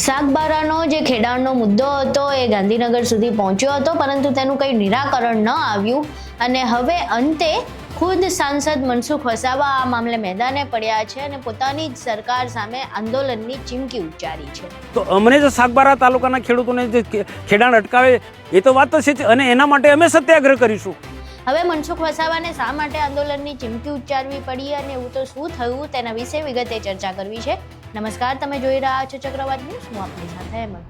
સાગબારાનો જે ખેડાણનો મુદ્દો હતો એ ગાંધીનગર સુધી પહોંચ્યો હતો, પરંતુ તેનું કંઈ નિરાકરણ ન આવ્યું અને હવે અંતે ખુદ સાંસદ મનસુખ વસાવા આ મામલે મેદાને પડ્યા છે અને પોતાની જ સરકાર સામે આંદોલનની ચીમકી ઉચ્ચારી છે. તો અમને જે સાગબારા તાલુકાના ખેડૂતોને જે ખેડાણ અટકાવે એ તો વાત છે અને એના માટે અમે સત્યાગ્રહ કરીશું. હવે મનસુખ વસાવાને શા માટે આંદોલનની ચીમકી ઉચ્ચારવી પડી અને એવું તો શું થયું તેના વિશે વિગતે ચર્ચા કરવી છે. નમસ્કાર, તમે જોઈ રહ્યા છો ચક્રવાત ન્યૂઝ. હું આપની સાથે હેમંત.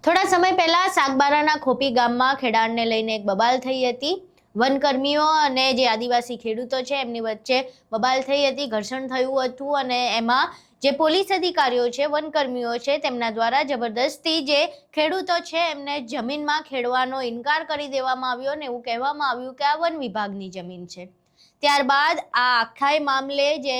થોડા સમય પહેલા સાગબારાના ખોપી ગામમાં ખેડાણને લઈને એક બબાલ થઈ હતી. વનકર્મીઓ અને જે આદિવાસી ખેડૂતો છે એમની વચ્ચે બબાલ થઈ હતી, ઘર્ષણ થયું હતું અને એમાં જે પોલીસ અધિકારીઓ છે, વનકર્મીઓ છે, તેમના દ્વારા જબરદસ્તી જે ખેડૂતો છે એમને જમીનમાં ખેડવાનો ઇનકાર કરી દેવામાં આવ્યો અને એવું કહેવામાં આવ્યું કે આ વન વિભાગની જમીન છે. ત્યારબાદ આ આખા મામલે જે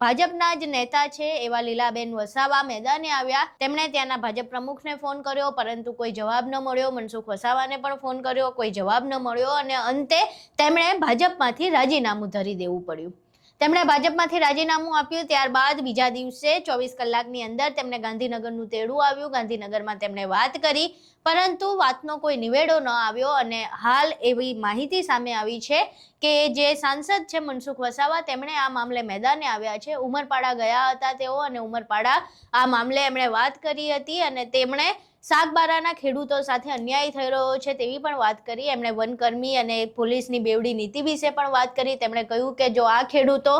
ભાજપના જ નેતા છે એવા લીલાબેન વસાવા મેદાને આવ્યા. તેમણે ત્યાંના ભાજપ પ્રમુખને ફોન કર્યો, પરંતુ કોઈ જવાબ ન મળ્યો. મનસુખ વસાવાને પણ ફોન કર્યો, કોઈ જવાબ ન મળ્યો અને અંતે તેમણે ભાજપમાંથી રાજીનામું ધરી દેવું પડ્યું. તેમણે ભાજપમાંથી રાજીનામું આપ્યું. ત્યારબાદ બીજા દિવસે 24 કલાકની અંદર તેમને ગાંધીનગરનું તેડું આવ્યું. ગાંધીનગરમાં તેમણે વાત કરી, પરંતુ વાતનો કોઈ નિવેડો ન આવ્યો અને હાલ એવી માહિતી સામે આવી છે કે જે સાંસદ છે મનસુખ વસાવા, તેમણે આ મામલે મેદાને આવ્યા છે. ઉમરપાડા ગયા હતા તેઓ અને ઉમરપાડા આ મામલે એમણે વાત કરી હતી અને તેમણે સાગબારાના ખેડૂતો સાથે અન્યાય થઈ રહ્યો છે તેવી પણ વાત કરી. એમણે વનકર્મી અને પોલીસની બેવડી નીતિ વિશે પણ વાત કરી. તેમણે કહ્યું કે જો આ ખેડૂતો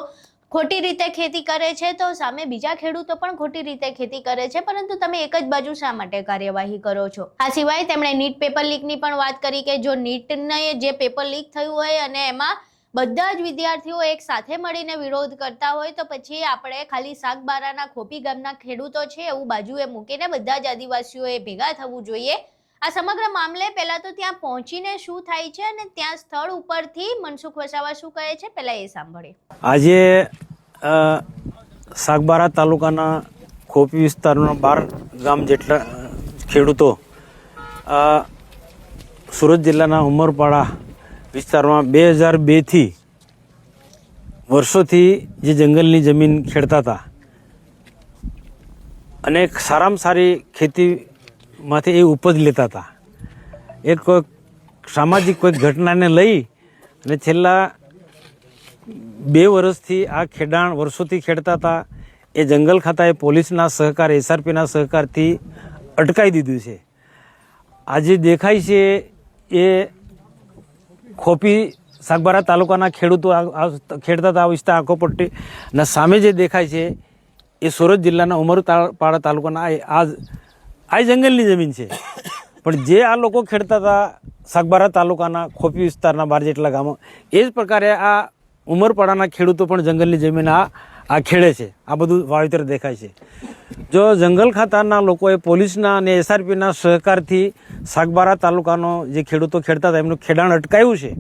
ખોટી રીતે ખેતી કરે છે તો સામે બીજા ખેડૂતો પણ ખોટી રીતે ખેતી કરે છે, પરંતુ તમે એક જ બાજુ શા માટે કાર્યવાહી કરો છો. આ સિવાય તેમણે નીટ પેપર લીકની પણ વાત કરી કે જો નીટને જે પેપર લીક થયું હોય અને એમાં બધા જ વિદ્યાર્થીઓ એક સાથે મળીને વિરોધ કરતા હોય તો પછી આપણે ખાલી સાગબારાના ખોપી ગામના ખેડૂતો છે એવું બાજુએ મૂકીને બધા જ આદિવાસીઓએ ભેગા થવું જોઈએ. આ સમગ્ર મામલે પહેલા તો ત્યાં પહોંચીને શું થાય છે અને ત્યાં સ્થળ ઉપરથી મનસુખ વસાવા શું કહે છે, પહેલા એ સાંભળીએ. આજે સાગબારા તાલુકાના ખોપી વિસ્તારના 12 ગામ જેટલા ખેડૂતો સુરત જિલ્લાના ઉમરપાડા વિસ્તારમાં 2002થી વર્ષોથી જે જંગલની જમીન ખેડતા હતા અને સારામાં સારી ખેતીમાંથી એ ઉપજ લેતા હતા. એક સામાજિક કોઈ ઘટનાને લઈ અને છેલ્લા 2 વર્ષથી આ ખેડાણ વર્ષોથી ખેડતા હતા. એ જંગલ ખાતાએ પોલીસના સહકાર, SRPના સહકારથી અટકાવી દીધું છે. આજે દેખાય છે એ ખોપી સાગબારા તાલુકાના ખેડૂતો ખેડતા હતા આ વિસ્તાર આખો પટ્ટી અને સામે જે દેખાય છે એ સુરત જિલ્લાના ઉમરપાડા તાલુકાના આ જંગલની જમીન છે. પણ જે આ લોકો ખેડતા હતા સાગબારા તાલુકાના ખોપી વિસ્તારના 12 જેટલા ગામો, એ જ પ્રકારે આ ઉમરપાડાના ખેડૂતો પણ જંગલની જમીન આ ખેડે છે. આ બધું વાવેતર દેખાય છે. જો જંગલ ખાતાના લોકોએ પોલીસના અને SRPના સહકારથી સાગબારા તાલુકાનો જે ખેડૂતો ખેડતા હતા એમનું ખેડાણ અટકાવ્યું છે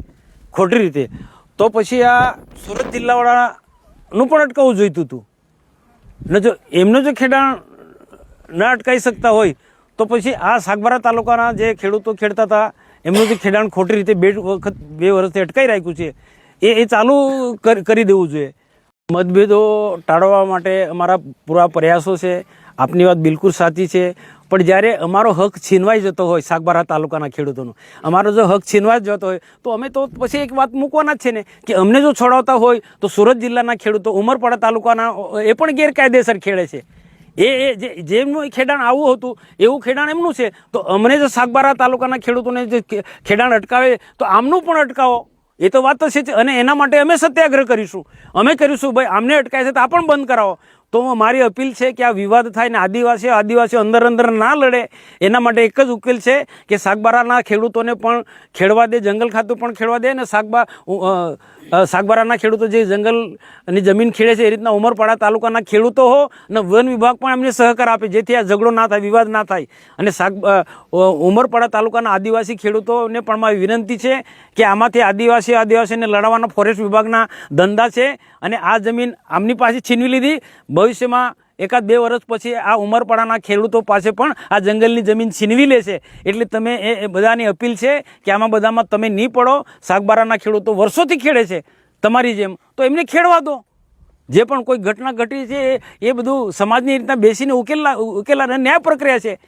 ખોટી રીતે, તો પછી આ સુરત જિલ્લાવાળાનું પણ અટકાવવું જોઈતું હતું ને. જો એમનું જો ખેડાણ ન અટકાવી શકતા હોય તો પછી આ સાગબારા તાલુકાના જે ખેડૂતો ખેડતા હતા એમનું જે ખેડાણ ખોટી રીતે 2 વર્ષથી અટકાવી રાખ્યું છે એ ચાલુ કરી દેવું જોઈએ. મતભેદો ટાળવા માટે અમારા પૂરા પ્રયાસો છે. આપની વાત બિલકુલ સાચી છે. પણ જ્યારે અમારો હક છીનવાઈ જતો હોય સાગબારા તાલુકાના ખેડૂતોનો, અમારો જો હક છીનવાઈ જતો હોય તો અમે તો પછી એક વાત મૂકવાના જ છે ને કે અમને જો છોડાવતા હોય તો સુરત જિલ્લાના ખેડૂતો ઉમરપાડા તાલુકાના એ પણ ગેરકાયદેસર ખેડે છે. જેમનું ખેડાણ આવું હતું એવું ખેડાણ એમનું છે. તો અમને જો સાગબારા તાલુકાના ખેડૂતોને જે ખેડાણ અટકાવે તો આમનું પણ અટકાવો. એ તો વાત છે અને એના માટે અમે સત્યાગ્રહ કરીશું. અમે કરીશું ભાઈ, આમને અટકાય છે તો આ પણ બંધ કરાવો. તો મારી અપીલ છે કે આ વિવાદ થાય ને આદિવાસીઓ અંદર ના લડે એના માટે એક જ ઉકેલ છે કે સાગબારાના ખેડૂતોને પણ ખેડવા દે, જંગલ ખાતું પણ ખેડવા દે અને સાગબારાના ખેડૂતો જે જંગલની જમીન ખેડે છે એ રીતના ઉમરપાડા તાલુકાના ખેડૂતો હો અને વન વિભાગ પણ એમને સહકાર આપે, જેથી આ ઝઘડો ના થાય, વિવાદ ના થાય. અને ઉમરપાડા તાલુકાના આદિવાસી ખેડૂતોને પણ મારી વિનંતી છે કે આમાંથી આદિવાસીને લડાવવાના ફોરેસ્ટ વિભાગના ધંધા છે અને આ જમીન આમની પાસે છીનવી લીધી. ભવિષ્યમાં 1-2 વર્ષ પછી આ ઉમરપાડાના ખેડૂતો પાસે પણ આ જંગલની જમીન છીનવી લેશે. એટલે તમે એ બધાની અપીલ છે કે આમાં બધામાં તમે નહીં પડો. સાગબારાના ખેડૂતો વર્ષોથી ખેડે છે, તમારી જેમ, તો એમને ખેડવા દો. જે પણ કોઈ ઘટના ઘટી છે એ બધું સમાજની રીતના બેસીને ઉકેલા ન્યાય પ્રક્રિયા છે.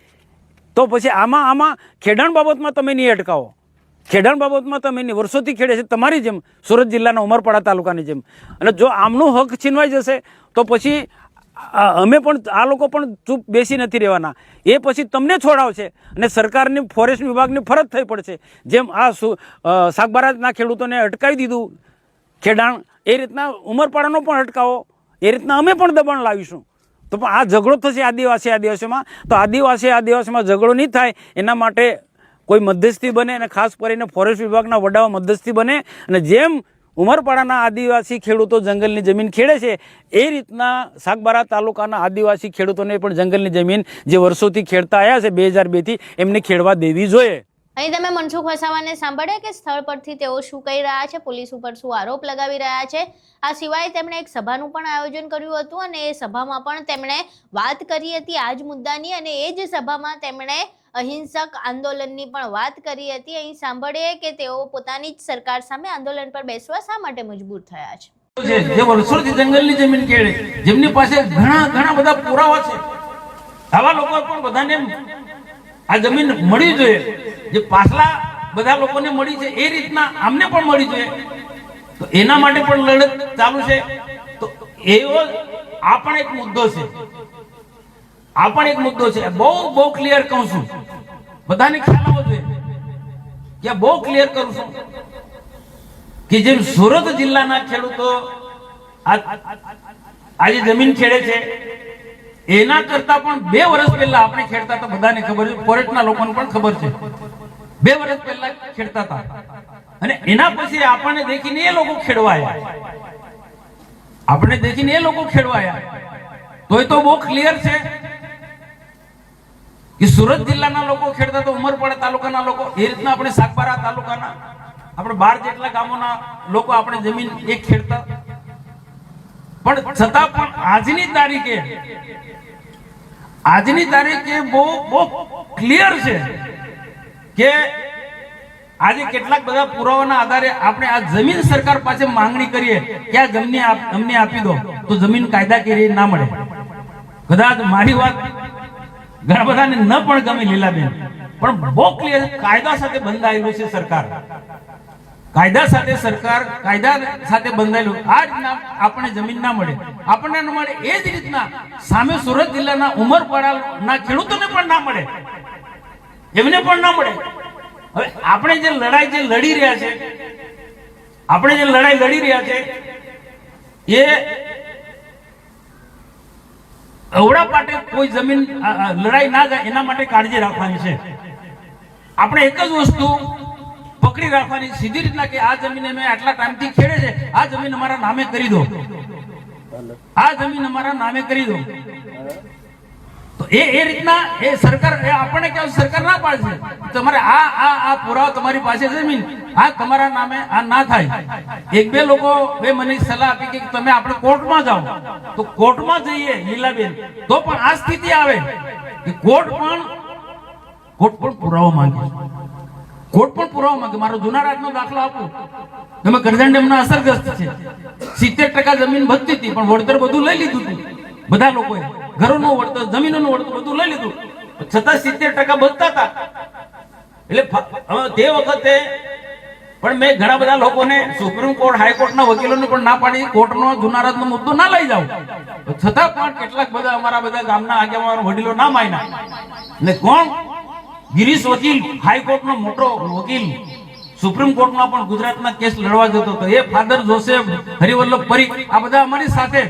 તો પછી આમાં ખેડાણ બાબતમાં તમે નહીં અટકાવો. ખેડાણ બાબતમાં તમે નહીં, વર્ષોથી ખેડે છે તમારી જેમ, સુરત જિલ્લાના ઉમરપાડા તાલુકાની જેમ. અને જો આમનો હક છીનવાઈ જશે તો પછી અમે પણ, આ લોકો પણ ચૂપ બેસી નથી રહેવાના. એ પછી તમને છોડાવશે અને સરકારની ફોરેસ્ટ વિભાગની ફરજ થઈ પડશે. જેમ આ શાકબારાના ખેડૂતોને અટકાવી દીધું ખેડાણ, એ રીતના ઉમરપાડાનો પણ અટકાવો. એ રીતના અમે પણ દબાણ લાવીશું. તો પણ આ ઝઘડો થશે આદિવાસીમાં, તો આદિવાસીમાં ઝઘડો નહીં થાય એના માટે કોઈ મધ્યસ્થી બને, અને ખાસ કરીને ફોરેસ્ટ વિભાગના વડાઓ મધ્યસ્થી બને. અને જેમ ઉમરપાડાના આદિવાસી ખેડૂતો જંગલની જમીન ખેડે છે એ રીતના સાગબારા તાલુકાના આદિવાસી ખેડૂતોને પણ જંગલની જમીન જે વર્ષોથી ખેડતા આવ્યા છે 2002થી, એમને ખેડવા દેવી જોઈએ. અહીં તમે મનસુખ વસાવાને સાંભળ્યા કે સ્થળ પરથી તેઓ શું કહી રહ્યા છે, પોલીસ ઉપર શું આરોપ લગાવી રહ્યા છે. આ સિવાય તેમણે એક સભાનું પણ આયોજન કર્યું હતું અને એ સભામાં પણ તેમણે વાત કરી હતી આ જ મુદ્દાની, અને એ જ સભામાં તેમણે અહિંસક આંદોલનની પણ વાત કરી હતી. અહીં સાંભળીએ કે તેઓ પોતાની જ સરકાર સામે આંદોલન પર બેસવા શા માટે મજબૂર થયા છે. જે વર્ષોથી જંગલની જમીન ખેડે, જેમની પાસે ઘણા બધા પુરાવા છે, આવા લોકો પણ બધાને આ જમીન મળી જોઈએ. જે પાછલા બધા લોકોને મળી છે એ રીતના આમને પણ મળી જોઈએ. તો એના માટે પણ લડત ચાલુ છે. તો એવો આ પણ એક મુદ્દો છે. આ પણ એક મુદ્દો છે. બહુ ક્લિયર કહું છું, બધાને ખ્યાલ આવવો જોઈએ કે બહુ ક્લિયર કરું છું કે જેમ સુરત જિલ્લાના ખેડૂતો આજે જમીન ખેડે છે, એના કરતા પણ 2 વર્ષ પહેલા આપણે ખેડતા હતા. બધાને ખબર છે, ફોરેસ્ટના લોકોને પણ ખબર છે. 2 વર્ષ પહેલા ખેડતા હતા અને એના પછી આપણને દેખીને એ લોકો ખેડવાયા. આપણે દેખીને એ લોકો ખેડવાયા. તોય તો બહુ ક્લિયર છે કે સુરત જિલ્લાના લોકો ખેડતા તો ઉમરપાડા તાલુકાના લોકો, એ રીતના આપણે સાગબારા તાલુકાના આપણે 12 જેટલા ગામોના લોકો આપણે જમીન એક ખેડતા. પણ છતાં પણ આજની તારીખે બહુ ક્લિયર છે કે આજે કેટલાક બધા પુરાવાના આધારે આપણે આ જમીન સરકાર પાસે માંગણી કરીએ કે આ જમીન અમને આપી દો, તો જમીન કાયદાકીય ના મળે. કદાચ મારી વાત ઘણા બધાને ન પણ ગમે લીલાબેન, પણ બહુ ક્લિયર કાયદા સાથે બંધાયેલું છે સરકાર. કાયદા સાથે બંધાયેલું. આ રીતના આપણે જમીન ના મળે, આપણને ન મળે. એ જ રીતના સામે સુરત જિલ્લાના ઉમરપાડાના ખેડૂતોને પણ ના મળે, એમને પણ ના મળે. હવે આપણે જે લડાઈ લડી રહ્યા છે એ અવડા માટે કોઈ જમીન લડાઈ ના જાય એના માટે કાળજી રાખવાની છે. આપણે એક જ વસ્તુ પકડી રાખવાની, સીધી રીતના કે આ જમીન અમે આટલા ટાઈમથી ખેડે છે, આ જમીન અમારા નામે કરી દો, આ જમીન અમારા નામે કરી દો. તો એ રીતના એ સરકાર આપણને કેવું, સરકાર ના પાડશે તમારે આ પુરાવા તમારી પાસે જમીન આ તમારા નામે આ ના થાય. 1-2 લોકો મને સલાહ આપી કે તમે આપણે કોર્ટમાં જાઓ. તો કોર્ટમાં જઈએ લીલાબેન, તો પણ આ સ્થિતિ આવે કે કોર્ટ પણ પુરાવો માંગે. કોર્ટ પણ પુરાવો માંગે. મારો જૂના રાજનો દાખલો આપું. તમે કરજણ ડેમના અસરગ્રસ્ત છે, 70% જમીન વધતી હતી પણ વળતર બધું લઈ લીધું હતું. બધા લોકોએ ઘરોનું વળતર, જમીનોનું વળતર બધું લઈ લીધું, છતાં 70% બચતા હતા. એટલે તે વખતે પણ મેં ઘણા બધા લોકોને, સુપ્રીમ કોર્ટ, હાઈકોર્ટના વકીલોને પણ ના પાડી કોર્ટનો જૂના રાજનો મુદ્દો ના લઈ જાવ. છતાં પણ કેટલાક બધા અમારા બધા ગામના આગેવાનો વડીલો ના માન્યા. ને કોણ? ગિરીશ વકીલ, હાઈકોર્ટનો મોટો વકીલ, સુપ્રીમ કોર્ટમાં પણ ગુજરાતના કેસ લડવા જતો હતો. એ ફાધર જોસેફ, હરિવલ્લભ પરીખ, આ બધા અમારી સાથે.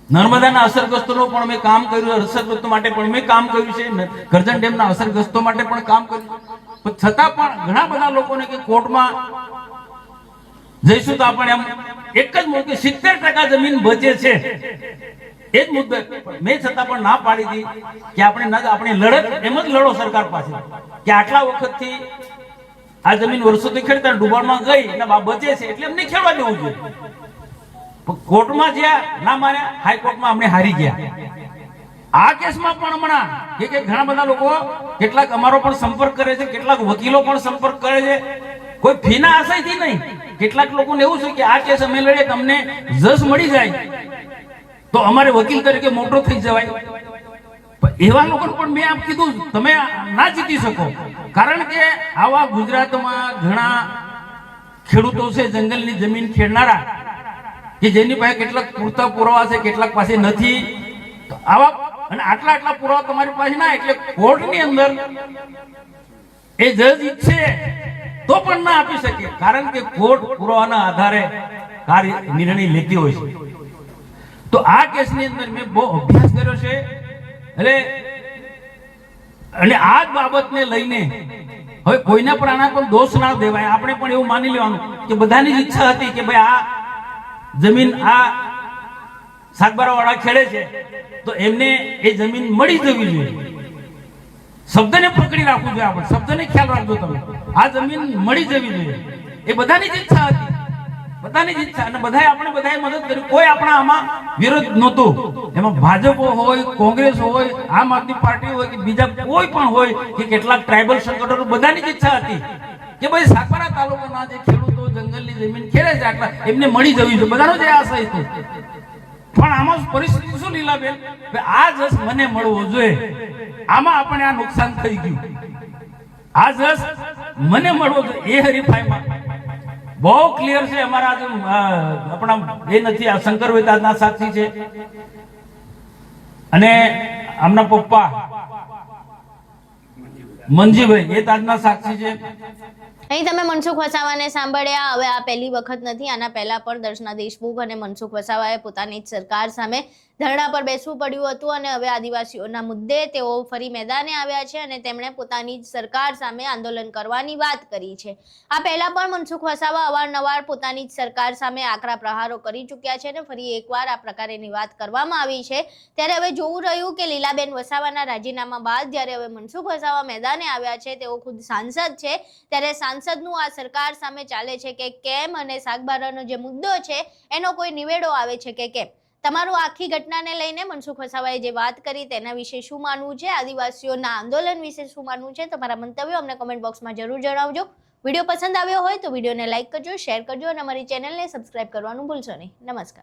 નર્મદાના અસરગ્રસ્તોનું પણ મેં કામ કર્યું, અસરગ્રસ્તો માટે પણ મેં કામ કર્યું છે, કરજણ ડેમના અસરગ્રસ્તો માટે પણ કામ કર્યું. છતાં પણ ઘણા બધા લોકોને કે કોર્ટમાં જઈશું તો આપણે એમ એક જ મુદ્દે 70% જમીન બચે છે, એ જ મુદ્દે મેં છતાં પણ ના પાડી હતી કે આપણે લડત એમ જ લડો સરકાર પાસે કે આટલા વખતથી આ જમીન વર્ષોથી ખેડતા ડુબાણમાં ગઈ અને બચે છે એટલે એમને ખેડવા દેવું જોઈએ. કોર્ટમાં જ્યાં ના માન્યા, હાઈકોર્ટમાં અમને હારી ગયા. આ કેસમાં પણ હમણાં કે ઘણા બધા લોકો, કેટલાક અમારો પણ સંપર્ક કરે છે, કેટલાક વકીલો પણ સંપર્ક કરે છે. કોઈ ફીના આશયથી નહીં, કેટલાક લોકોને એવું છે કે આ કેસ અમે લડીએ તમને જજ મળી જાય તો અમારે વકીલ તરીકે મોટો થઈ જવાય. એવા લોકોને પણ મેં આપ કીધું તમે ના જીતી શકો, કારણ કે આવા ગુજરાતમાં ઘણા ખેડૂતો છે જંગલની જમીન ખેડનારા કે જેની પાસે કેટલાક પૂરતા પુરાવા છે, કેટલાક પાસે નથી. આવા અને આટલા પુરાવા તમારી પાસે ના, એટલે કોર્ટની અંદર એ જજ ઈચ્છે તો પણ ના આપી શકે, કારણ કે કોર્ટ પુરાવાના આધારે નિર્ણય લેતી હોય છે. તો આ કેસની અંદર મેં બહુ અભ્યાસ કર્યો છે, એટલે અને આ જ બાબતને લઈને હવે કોઈને પણ આના પર દોષ ના દેવાય. આપણે પણ એવું માની લેવાનું કે બધાની જ ઈચ્છા હતી કે ભાઈ આ જમીન આ સાગબારાવાળા ખેડે છે તો એમને એ જમીન મળી જવી જોઈએ. શબ્દને પકડી રાખવું જોઈએ, આપણે શબ્દને ખ્યાલ રાખજો તમે. આ જમીન મળી જવી જોઈએ એ બધાની જ ઈચ્છા હતી, બધાની જ ઈચ્છા, અને આપણે બધાએ મદદ કરી. કોઈ આપણા આમાં વિરોધ નહોતો. એમાં ભાજપ હોય, કોંગ્રેસ હોય, આમ આદમી પાર્ટી હોય કે બીજા કોઈ પણ હોય કે કેટલાક ટ્રાઇબલ સંગઠનો, બધાની જ ઈચ્છા હતી કે ભાઈ સાગબારા તાલુકાના જે ખેડૂતો જંગલની જમીન ખેડે છે આટલા એમને મળી જવી જોઈએ, બધાનો જ આશય હતો. પણ આમાં પરિસ્થિતિ શું લીલાબેન, આ જસ મને મળવો જોઈએ, આમાં આપણે આ નુકસાન થઈ ગયું. આ જસ મને મળવો જોઈએ એ હરીફાઈમાં બહુ ક્લિયર છે. અમારા આપણા એ નથી, આ શંકર વેદાંતના સાક્ષી છે અને આમના પપ્પા મંજીભાઈ એ તાજના સાક્ષી છે. અહીં તમે મનસુખ વસાવાને સાંભળ્યા. હવે આ પહેલી વખત નથી, આના પહેલા પણ દર્શના દેશમુખ અને મનસુખ વસાવાએ પોતાની જ સરકાર સામે ધરણા પર બેસવું પડ્યું હતું, અને હવે આદિવાસીઓના મુદ્દે તેઓ ફરી મેદાને આવ્યા છે અને તેમણે પોતાની જ સરકાર સામે આંદોલન કરવાની વાત કરી છે. આ પહેલા પણ મનસુખ વસાવા અવારનવાર પોતાની જ સરકાર સામે આકરા પ્રહારો કરી ચૂક્યા છે અને ફરી એકવાર આ પ્રકારેની વાત કરવામાં આવી છે. ત્યારે હવે જોવું રહ્યું કે લીલાબેન વસાવાના રાજીનામા બાદ જ્યારે હવે મનસુખ વસાવા મેદાને આવ્યા છે, તેઓ ખુદ સાંસદ છે, ત્યારે સાંસદનું આ સરકાર સામે ચાલે છે કે કેમ, અને સાગબારાનો જે મુદ્દો છે એનો કોઈ નિવેડો આવે છે કે કેમ. તમારું આખી ઘટનાને લઈને મનસુખ વસાવાએ જે વાત કરી તેના વિશે શું માનવું છે, આદિવાસીઓના આંદોલન વિશે શું માનવું છે, તમારા મંતવ્યો અમને કોમેન્ટ બોક્સમાં જરૂર જણાવજો. વિડીયો પસંદ આવ્યો હોય તો વિડીયોને લાઇક કરજો, શેર કરજો અને અમારી ચેનલને સબસ્ક્રાઇબ કરવાનું ભૂલશો નહીં. નમસ્કાર.